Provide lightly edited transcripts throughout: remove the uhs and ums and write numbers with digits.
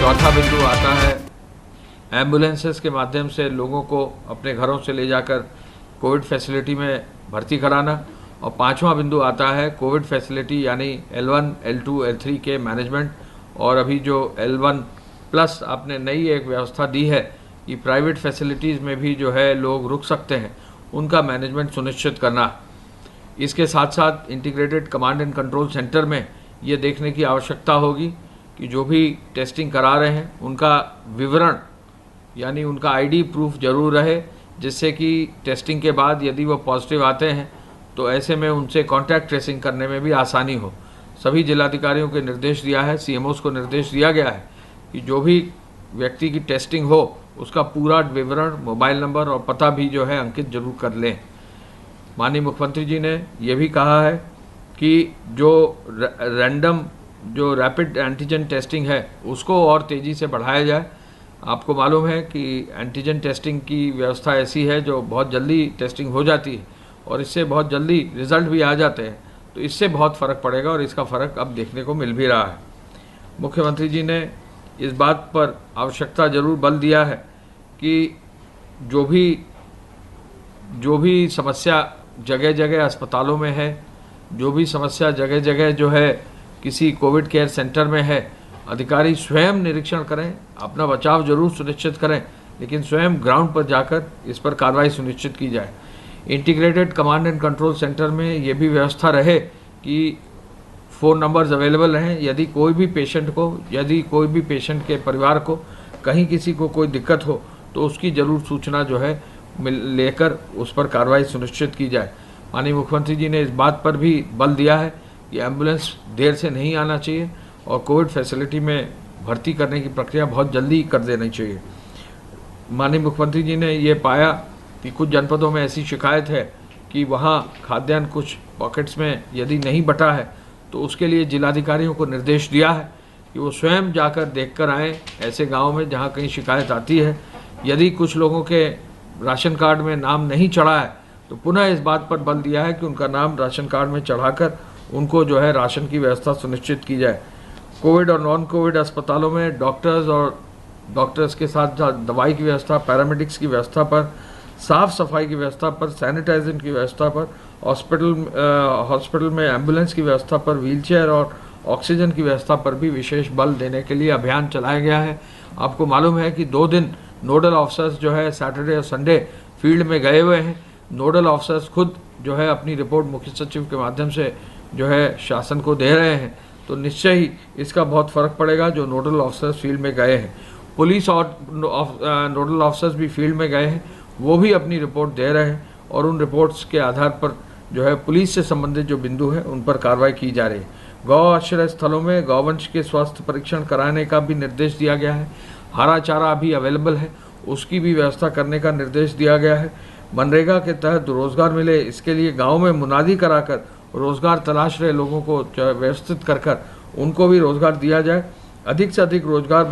चौथा बिंदु आता है एम्बुलेंसेस के माध्यम से लोगों को अपने घरों से ले जाकर कोविड फैसिलिटी में भर्ती कराना। और पांचवा बिंदु आता है कोविड फैसिलिटी यानी L1, L2, L3 के मैनेजमेंट। और अभी जो L1 प्लस आपने नई एक व्यवस्था दी है कि प्राइवेट फैसिलिटीज़ में भी जो है लोग रुक सकते हैं, उनका मैनेजमेंट सुनिश्चित करना। इसके साथ साथ integrated command and control centre में ये देखने की आवश्यकता होगी कि जो भी टेस्टिंग करा रहे हैं उनका विवरण यानी उनका आईडी प्रूफ जरूर रहे, जिससे कि टेस्टिंग के बाद यदि वो पॉजिटिव आते हैं तो ऐसे में उनसे कॉन्टैक्ट ट्रेसिंग करने में भी आसानी हो। सभी जिलाधिकारियों को निर्देश दिया है, CMOs को निर्देश दिया गया है कि जो भी व्यक्ति की टेस्टिंग हो उसका पूरा विवरण, मोबाइल नंबर और पता भी जो है अंकित जरूर कर लें। माननीय मुख्यमंत्री जी ने ये भी कहा है कि जो रैंडम जो रैपिड एंटीजन टेस्टिंग है उसको और तेज़ी से बढ़ाया जाए। आपको मालूम है कि एंटीजन टेस्टिंग की व्यवस्था ऐसी है जो बहुत जल्दी टेस्टिंग हो जाती है और इससे बहुत जल्दी रिजल्ट भी आ जाते हैं, तो इससे बहुत फ़र्क पड़ेगा और इसका फ़र्क अब देखने को मिल भी रहा है। मुख्यमंत्री जी ने इस बात पर आवश्यकता जरूर बल दिया है कि जो भी समस्या जगह जगह अस्पतालों में है, जो भी समस्या जगह जगह जो है किसी कोविड केयर सेंटर में है, अधिकारी स्वयं निरीक्षण करें, अपना बचाव जरूर सुनिश्चित करें, लेकिन स्वयं ग्राउंड पर जाकर इस पर कार्रवाई सुनिश्चित की जाए। Integrated command and control centre में ये भी व्यवस्था रहे कि फ़ोन नंबर्स अवेलेबल रहें। यदि कोई भी पेशेंट के परिवार को कहीं किसी को कोई दिक्कत हो तो उसकी ज़रूर सूचना जो है लेकर उस पर कार्रवाई सुनिश्चित की जाए। माननीय मुख्यमंत्री जी ने इस बात पर भी बल दिया है कि एम्बुलेंस देर से नहीं आना चाहिए और कोविड फैसिलिटी में भर्ती करने की प्रक्रिया बहुत जल्दी कर देनी चाहिए। माननीय मुख्यमंत्री जी ने ये पाया कि कुछ जनपदों में ऐसी शिकायत है कि वहाँ खाद्यान्न कुछ पॉकेट्स में यदि नहीं बटा है तो उसके लिए जिलाधिकारियों को निर्देश दिया है कि वो स्वयं जाकर देख कर आएँ ऐसे गाँव में जहाँ कहीं शिकायत आती है। यदि कुछ लोगों के राशन कार्ड में नाम नहीं चढ़ा है तो पुनः इस बात पर बल दिया है कि उनका नाम राशन कार्ड में चढ़ाकर उनको जो है राशन की व्यवस्था सुनिश्चित की जाए। कोविड और नॉन कोविड अस्पतालों में डॉक्टर्स के साथ दवाई की व्यवस्था, पैरामेडिक्स की व्यवस्था पर, साफ सफाई की व्यवस्था पर, सैनिटाइजेशन की व्यवस्था पर, हॉस्पिटल में एम्बुलेंस की व्यवस्था पर, व्हीलचेयर और ऑक्सीजन की व्यवस्था पर भी विशेष बल देने के लिए अभियान चलाया गया है। आपको मालूम है कि 2 दिन नोडल ऑफिसर्स जो है सैटरडे और संडे फील्ड में गए हुए हैं। नोडल ऑफिसर्स खुद जो है अपनी रिपोर्ट मुख्य सचिव के माध्यम से जो है शासन को दे रहे हैं, तो निश्चय ही इसका बहुत फ़र्क पड़ेगा जो नोडल ऑफिसर्स फील्ड में गए हैं। पुलिस और नोडल ऑफिसर्स भी फील्ड में गए हैं, वो भी अपनी रिपोर्ट दे रहे हैं और उन रिपोर्ट्स के आधार पर जो है पुलिस से संबंधित जो बिंदु है उन पर कार्रवाई की जा रही है। गौ आश्रय स्थलों में गौवंश के स्वास्थ्य परीक्षण कराने का भी निर्देश दिया गया है। हरा चारा अभी अवेलेबल है, उसकी भी व्यवस्था करने का निर्देश दिया गया है। मनरेगा के तहत रोजगार मिले, इसके लिए गाँव में मुनादी कराकर रोजगार तलाश रहे लोगों को व्यवस्थित कर उनको भी रोजगार दिया जाए। अधिक से अधिक रोजगार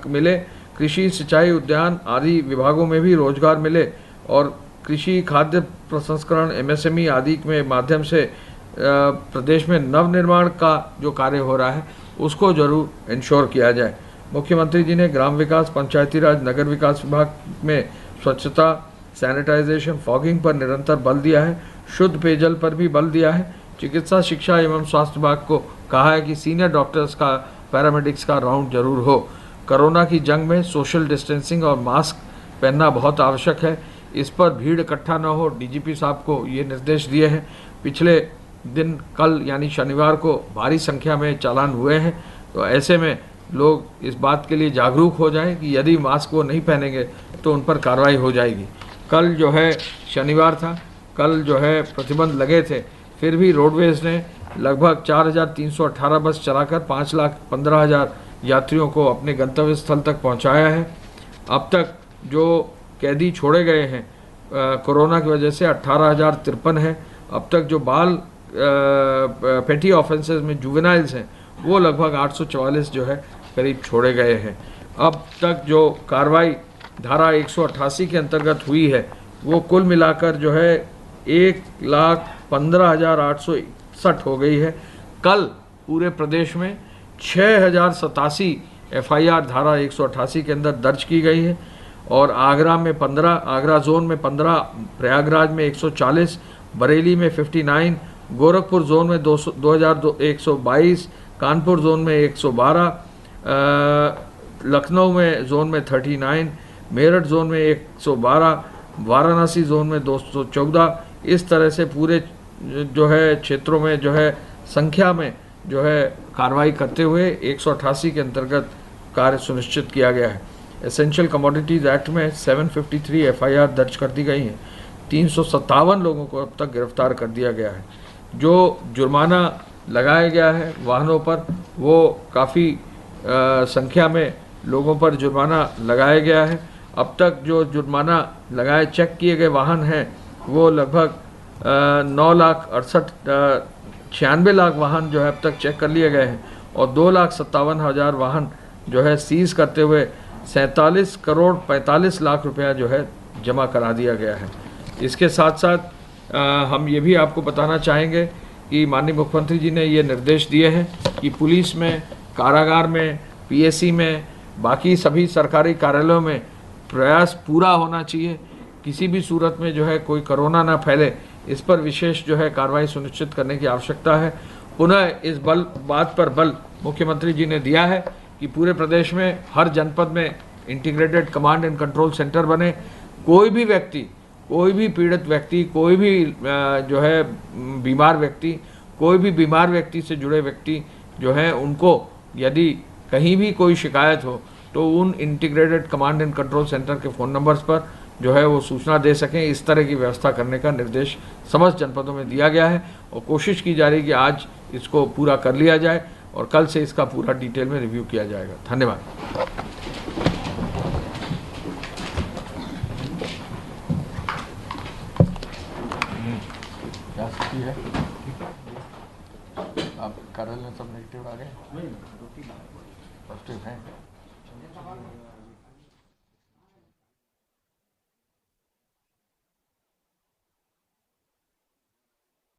मिले, कृषि, सिंचाई, उद्यान आदि विभागों में भी रोजगार मिले और कृषि, खाद्य प्रसंस्करण, MSME आदि के माध्यम से प्रदेश में नवनिर्माण का जो कार्य हो रहा है उसको जरूर इंश्योर किया जाए। मुख्यमंत्री जी ने ग्राम विकास, पंचायती राज, नगर विकास विभाग में स्वच्छता, सैनिटाइजेशन, फॉगिंग पर निरंतर बल दिया है। शुद्ध पेयजल पर भी बल दिया है। चिकित्सा शिक्षा एवं स्वास्थ्य विभाग को कहा है कि सीनियर डॉक्टर्स का, पैरामेडिक्स का राउंड जरूर हो। कोरोना की जंग में सोशल डिस्टेंसिंग और मास्क पहनना बहुत आवश्यक है, इस पर भीड़ इकट्ठा न हो। DGP साहब को ये निर्देश दिए हैं। पिछले दिन कल यानी शनिवार को भारी संख्या में चालान हुए हैं, तो ऐसे में लोग इस बात के लिए जागरूक हो जाएं कि यदि मास्क वो नहीं पहनेंगे तो उन पर कार्रवाई हो जाएगी। कल जो है शनिवार था, कल जो है प्रतिबंध लगे थे, फिर भी रोडवेज ने लगभग 4,318 बस चलाकर 5,15,000 यात्रियों को अपने गंतव्य स्थल तक पहुंचाया है। अब तक जो कैदी छोड़े गए हैं कोरोना की वजह से 18,053 हैं। अब तक जो बाल पेटी ऑफेंसेस में जुवेनाइल्स हैं वो लगभग 844 जो है करीब छोड़े गए हैं। अब तक जो कार्रवाई धारा 188 के अंतर्गत हुई है वो कुल मिलाकर जो है 1,15,861 हो गई है। कल पूरे प्रदेश में 6,087 FIR धारा 188 के अंदर दर्ज की गई है और आगरा में 15, आगरा जोन में 15, प्रयागराज में 140, बरेली में 59, गोरखपुर जोन में 2122, कानपुर जोन में 112, लखनऊ में जोन में 39, मेरठ जोन में 112, वाराणसी जोन में 214। इस तरह से पूरे जो है क्षेत्रों में जो है संख्या में जो है कार्रवाई करते हुए 188 के अंतर्गत कार्य सुनिश्चित किया गया है। एसेंशियल कमोडिटीज़ एक्ट में 753 FIR दर्ज कर दी गई हैं। 357 लोगों को अब तक गिरफ्तार कर दिया गया है। जो जुर्माना लगाया गया है वाहनों पर, वो काफ़ी संख्या में लोगों पर जुर्माना लगाया गया है। अब तक जो जुर्माना लगाए चेक किए गए वाहन हैं वो लगभग 9,98,96 लाख वाहन जो है अब तक चेक कर लिए गए हैं और 2,57,000 वाहन जो है सीज करते हुए 47 करोड़ 45 लाख रुपया जो है जमा करा दिया गया है। इसके साथ साथ हम ये भी आपको बताना चाहेंगे कि माननीय मुख्यमंत्री जी ने ये निर्देश दिए हैं कि पुलिस में, कारागार में, PSC में, बाकी सभी सरकारी कार्यालयों में प्रयास पूरा होना चाहिए। किसी भी सूरत में जो है कोई कोरोना ना फैले, इस पर विशेष जो है कार्रवाई सुनिश्चित करने की आवश्यकता है। पुनः इस बात पर बल मुख्यमंत्री जी ने दिया है कि पूरे प्रदेश में हर जनपद में integrated command and control centre बने। कोई भी व्यक्ति, कोई भी पीड़ित व्यक्ति, कोई भी जो है बीमार व्यक्ति, कोई भी बीमार व्यक्ति से जुड़े व्यक्ति जो हैं उनको यदि कहीं भी कोई शिकायत हो तो उन integrated command and control centre के फ़ोन नंबर्स पर जो है वो सूचना दे सकें। इस तरह की व्यवस्था करने का निर्देश समस्त जनपदों में दिया गया है और कोशिश की जा रही है कि आज इसको पूरा कर लिया जाए और कल से इसका पूरा डिटेल में रिव्यू किया जाएगा। धन्यवाद। क्या स्थिति है? आप कार्यालय में सब नेगेटिव आ गए? पॉजिटिव हैं?